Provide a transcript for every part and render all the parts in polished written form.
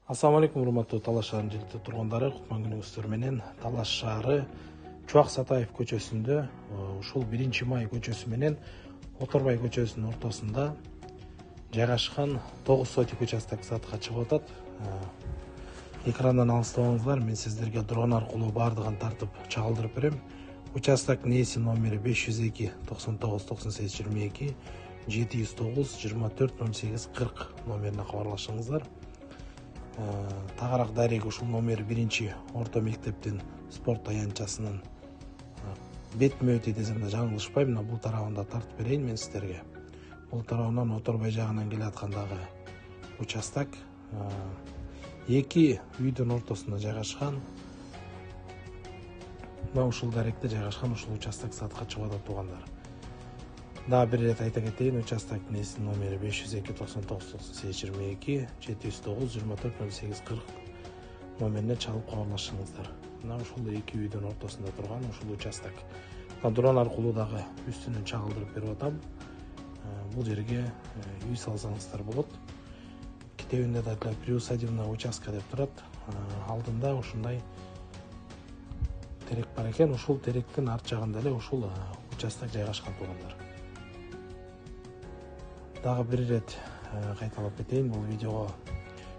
Assalamu алейкум, урматтуу Талаш шаарынын жиликтүү тургундары. Кутман күнүңүздөр менен Талаш шаары Чубак Сатаев көчөсүндө, ушул 1 май көчөсү менен Оторбай көчөсүнүн ортосунда жайгашкан 9 сотик участок сатыкка чыгып атат. Экрандан алыстабаңыздар, мен сиздерге дрон аркылуу баардыгын тартып чагылдырып берем. Участок нээси номери 502 99 98 22 709 24 08 40 номерине кабарлашыңыздар. Тағарақ дареги ушул номер 1-орто мектептин спорт таянчасынын бетме өтө десем да жаңылышпайм. Мына бул тарабында тартып берейин мен сиздерге. Бул тарабынан Оторбай жагынан келе аткандагы участок эки үйдүн ортосунда жайгашкан. Мына ушул даректе жайгашкан ушул участок сатыкка чыгып атат туугандар. Daha bir rет айта кетейин, участок несин номери 502 99 98 22 709 24 08 40 номерине чалып кабарлашыңыздар. Мына ушул эки үйдүн ортосунда турган ушул участок. Дрон аркылуу дагы үстүнөн чагылдырып берип атам. Бул жерге үй салсаңыздар болот. Китебинде да приусадебный участка деп турат. Алдында ушундай терек бар экен. Ушул теректин арт жагында эле ушул участок жайгашкан туугандар. Дагы бир рет кайталап кетейин, бул видеого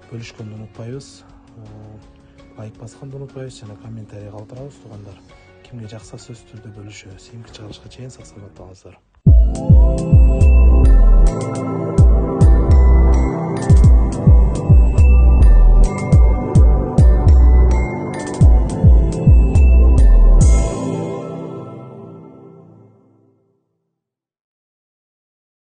бөлүшкөндү унутпайбыз. Лайк басканды унутпайбыз жана комментарий калтырабыз туугандар. Кимге жакса сөзсүз түрдө бөлүшөбүз. Эмки чыгарышка чейин сак саламатта болуңуздар.